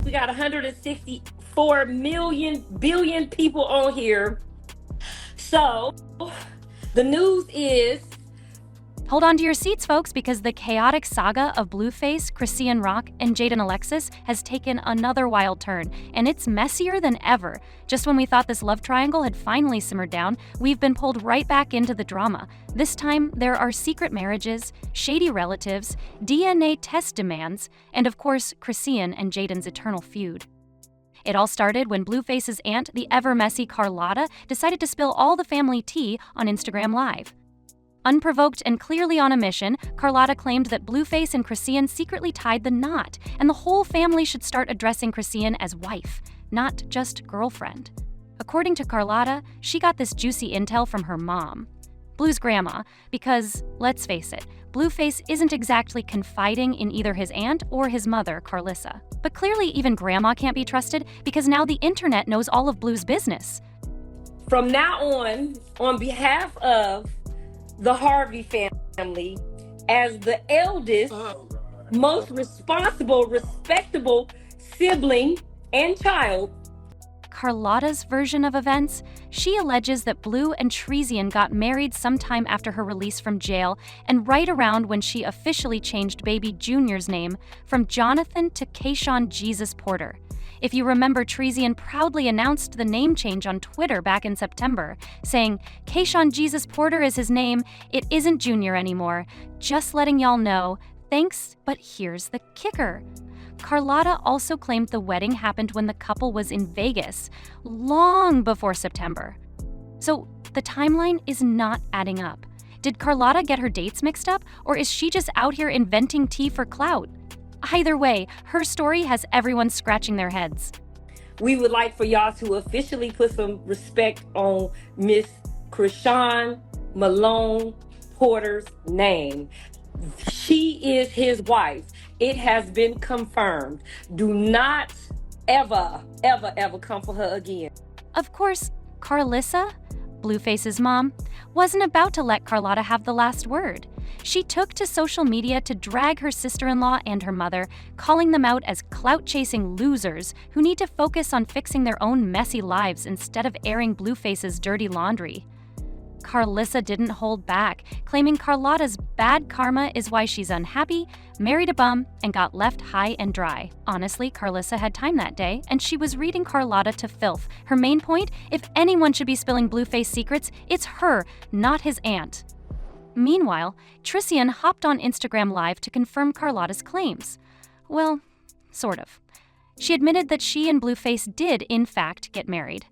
We got 164 billion people on here. So the news is, hold on to your seats, folks, because the chaotic saga of Blueface, Chrisean and Jaden Alexis has taken another wild turn, and it's messier than ever. Just when we thought this love triangle had finally simmered down, we've been pulled right back into the drama. This time, there are secret marriages, shady relatives, DNA test demands, and of course, Chrisean and Jaden's eternal feud. It all started when Blueface's aunt, the ever-messy Carlotta, decided to spill all the family tea on Instagram Live. Unprovoked and clearly on a mission, Carlotta claimed that Blueface and Chrisean secretly tied the knot, and the whole family should start addressing Chrisean as wife, not just girlfriend. According to Carlotta, she got this juicy intel from her mom, Blue's grandma, because, let's face it, Blueface isn't exactly confiding in either his aunt or his mother, Carlissa. But clearly even grandma can't be trusted because now the internet knows all of Blue's business. from now on behalf of the Harvey family, as the eldest, most responsible, respectable sibling and child. Carlotta's version of events, she alleges that Blue and Chrisean got married sometime after her release from jail and right around when she officially changed baby Junior's name from Jonathan to Kayshawn Jesus Porter. If you remember, Chrisean proudly announced the name change on Twitter back in September, saying, "Kayshawn Jesus Porter is his name, it isn't Junior anymore. Just letting y'all know, thanks, but here's the kicker." Carlotta also claimed the wedding happened when the couple was in Vegas, long before September. So the timeline is not adding up. Did Carlotta get her dates mixed up, or is she just out here inventing tea for clout? Either way, her story has everyone scratching their heads. We would like for y'all to officially put some respect on Miss Chrisean Malone Porter's name. She is his wife. It has been confirmed. Do not ever, ever, ever come for her again. Of course, Carlissa, Blueface's mom, wasn't about to let Carlotta have the last word. She took to social media to drag her sister-in-law and her mother, calling them out as clout-chasing losers who need to focus on fixing their own messy lives instead of airing Blueface's dirty laundry. Carlissa didn't hold back, claiming Carlotta's bad karma is why she's unhappy, married a bum, and got left high and dry. Honestly, Carlissa had time that day, and she was reading Carlotta to filth. Her main point, if anyone should be spilling Blueface secrets, it's her, not his aunt. Meanwhile, Chrisean hopped on Instagram Live to confirm Carlotta's claims. Well, sort of. She admitted that she and Blueface did, in fact, get married.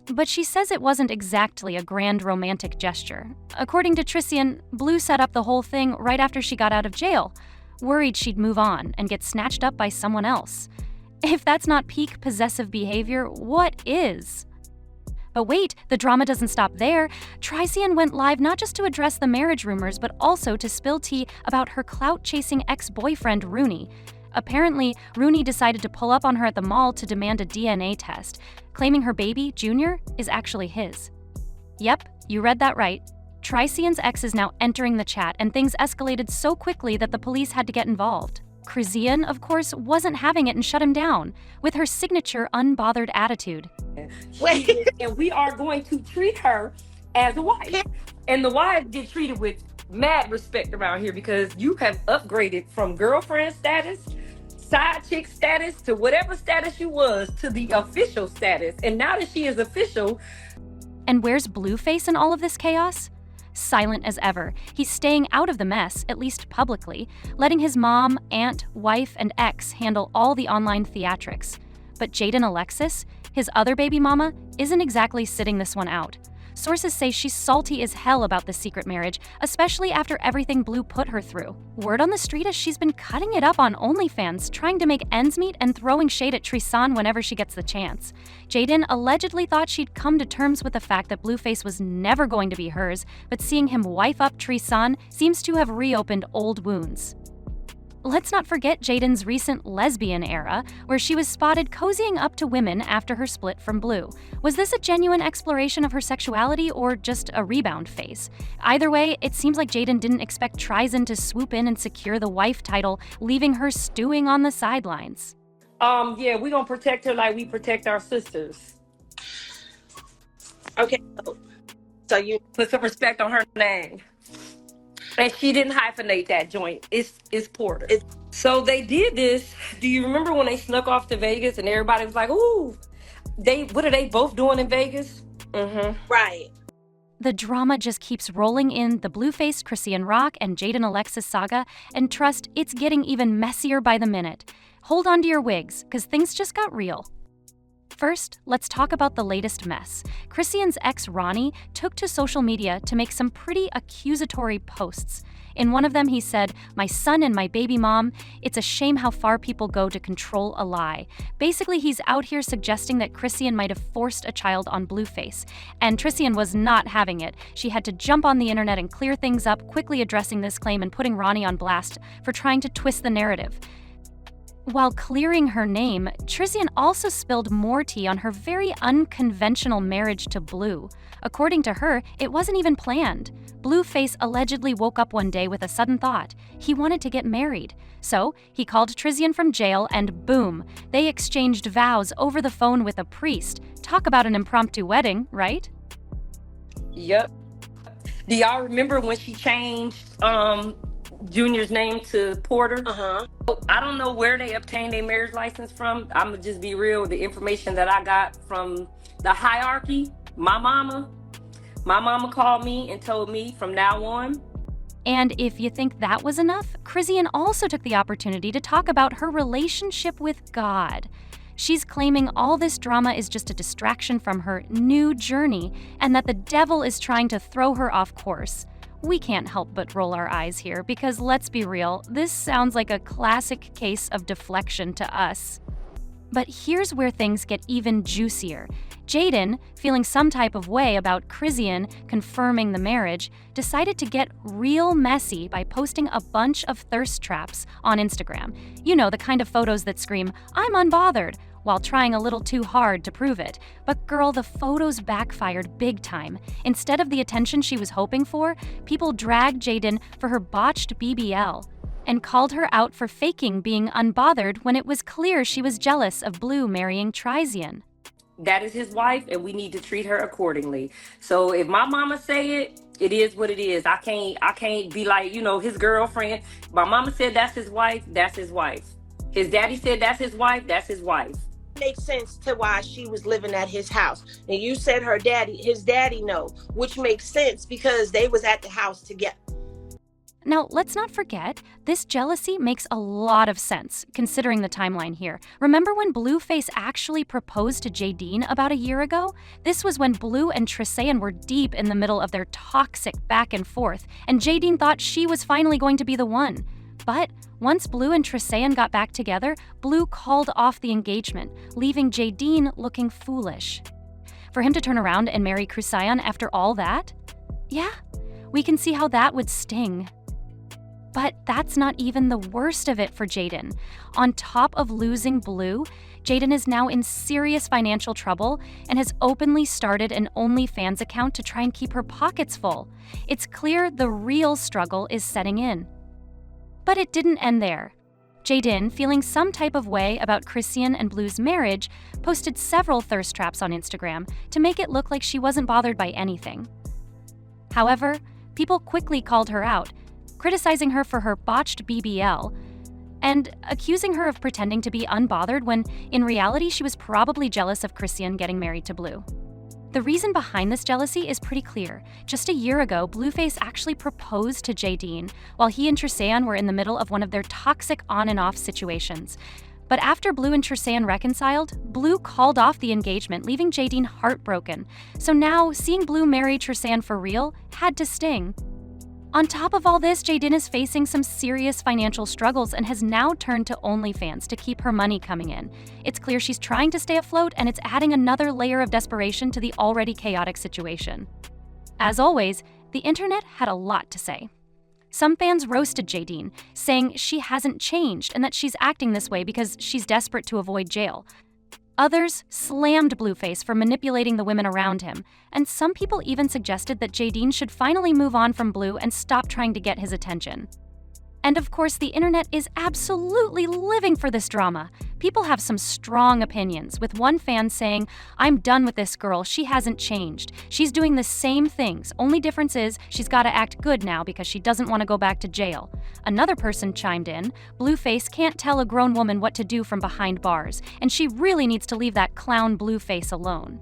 But she says it wasn't exactly a grand romantic gesture. According to Chrisean, Blue set up the whole thing right after she got out of jail, worried she'd move on and get snatched up by someone else. If that's not peak possessive behavior, what is? But wait, the drama doesn't stop there. Chrisean went live not just to address the marriage rumors, but also to spill tea about her clout-chasing ex-boyfriend, Rooney. Apparently, Rooney decided to pull up on her at the mall to demand a DNA test, claiming her baby, Junior, is actually his. Yep, you read that right. Chrisean's ex is now entering the chat, and things escalated so quickly that the police had to get involved. Chrisean, of course, wasn't having it and shut him down, with her signature unbothered attitude. And we are going to treat her as a wife. And the wives get treated with mad respect around here because you have upgraded from girlfriend status, side chick status, to whatever status you was, to the official status. And now that she is official. And where's Blueface in all of this chaos? Silent as ever, he's staying out of the mess, at least publicly, letting his mom, aunt, wife, and ex handle all the online theatrics. But Jaden Alexis, his other baby mama, isn't exactly sitting this one out. Sources say she's salty as hell about the secret marriage, especially after everything Blue put her through. Word on the street is she's been cutting it up on OnlyFans, trying to make ends meet and throwing shade at Chrisean whenever she gets the chance. Jaden allegedly thought she'd come to terms with the fact that Blueface was never going to be hers, but seeing him wife up Chrisean seems to have reopened old wounds. Let's not forget Jaden's recent lesbian era, where she was spotted cozying up to women after her split from Blue. Was this a genuine exploration of her sexuality or just a rebound phase? Either way, it seems like Jaden didn't expect Chrisean to swoop in and secure the wife title, leaving her stewing on the sidelines. Yeah, we're gonna protect her like we protect our sisters. Okay, so you Put some respect on her name. And she didn't hyphenate that joint. It's Porter. it's So they did this. Do you remember when they snuck off to Vegas and everybody was like, "Ooh, what are they both doing in Vegas?" Mm-hmm. right. The drama just keeps rolling in the Blueface, Chrisean Rock, and Jaden Alexis saga, and trust, it's getting even messier by the minute. Hold on to your wigs, because things just got real. First, let's talk about the latest mess. Chrisean's ex Ronnie took to social media to make some pretty accusatory posts. In one of them, he said, "My son and my baby mom, it's a shame how far people go to control a lie." Basically, he's out here suggesting that Chrisean might have forced a child on Blueface. And Chrisean was not having it. She had to jump on the internet and clear things up, quickly addressing this claim and putting Ronnie on blast for trying to twist the narrative. While clearing her name, Chrisean also spilled more tea on her very unconventional marriage to Blue. According to her, it wasn't even planned. Blueface allegedly woke up one day with a sudden thought. He wanted to get married. So, he called Chrisean from jail and boom, they exchanged vows over the phone with a priest. Talk about an impromptu wedding, right? Yep. Do y'all remember when she changed Junior's name to Porter? Uh-huh. I don't know where they obtained their marriage license from. I'm gonna just be real. The information that I got from the hierarchy, my mama called me and told me from now on. And if you think that was enough, Chrisean also took the opportunity to talk about her relationship with God. She's claiming all this drama is just a distraction from her new journey and that the devil is trying to throw her off course. We can't help but roll our eyes here because let's be real, this sounds like a classic case of deflection to us. But here's where things get even juicier. Jaden, feeling some type of way about Chrisean confirming the marriage, decided to get real messy by posting a bunch of thirst traps on Instagram. You know, the kind of photos that scream, "I'm unbothered," while trying a little too hard to prove it. But girl, the photos backfired big time. Instead of the attention she was hoping for, people dragged Jaidyn for her botched BBL and called her out for faking being unbothered when it was clear she was jealous of Blue marrying Chrisean. That is his wife, and we need to treat her accordingly. So if my mama say it, it is what it is. I can't be like, his girlfriend. My mama said that's his wife, that's his wife. His daddy said that's his wife, that's his wife. Makes sense to why she was living at his house. And you said his daddy no, which makes sense because they was at the house together. Now, let's not forget, this jealousy makes a lot of sense, considering the timeline here. Remember when Blueface actually proposed to Jaidyn about a year ago? This was when Blue and Chrisean were deep in the middle of their toxic back and forth, and Jaidyn thought she was finally going to be the one. But once Blue and Chrisean got back together, Blue called off the engagement, leaving Jaidyn looking foolish. For him to turn around and marry Chrisean after all that? Yeah, we can see how that would sting. But that's not even the worst of it for Jaidyn. On top of losing Blue, Jaidyn is now in serious financial trouble and has openly started an OnlyFans account to try and keep her pockets full. It's clear the real struggle is setting in. But it didn't end there. Jaidyn, feeling some type of way about Chrisean and Blue's marriage, posted several thirst traps on Instagram to make it look like she wasn't bothered by anything. However, people quickly called her out, criticizing her for her botched BBL, and accusing her of pretending to be unbothered when, in reality, she was probably jealous of Chrisean getting married to Blue. The reason behind this jealousy is pretty clear. Just a year ago, Blueface actually proposed to Jaidyn while he and Chrisean were in the middle of one of their toxic on and off situations. But after Blue and Chrisean reconciled, Blue called off the engagement, leaving Jaidyn heartbroken. So now, seeing Blue marry Chrisean for real had to sting. On top of all this, Jaidyn is facing some serious financial struggles and has now turned to OnlyFans to keep her money coming in. It's clear she's trying to stay afloat, and it's adding another layer of desperation to the already chaotic situation. As always, the internet had a lot to say. Some fans roasted Jaidyn, saying she hasn't changed and that she's acting this way because she's desperate to avoid jail. Others slammed Blueface for manipulating the women around him, and some people even suggested that Jaidyn should finally move on from Blue and stop trying to get his attention. And of course, the internet is absolutely living for this drama. People have some strong opinions, with one fan saying, "I'm done with this girl, she hasn't changed. She's doing the same things, only difference is she's gotta act good now because she doesn't want to go back to jail." Another person chimed in, "Blueface can't tell a grown woman what to do from behind bars, and she really needs to leave that clown Blueface alone."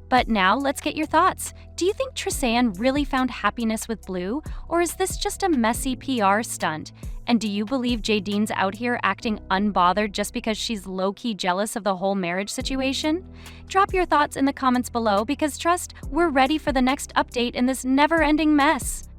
But now, let's get your thoughts. Do you think Chrisean really found happiness with Blue, or is this just a messy PR stunt? And do you believe Jaidyn's out here acting unbothered just because she's low-key jealous of the whole marriage situation? Drop your thoughts in the comments below because trust, we're ready for the next update in this never-ending mess.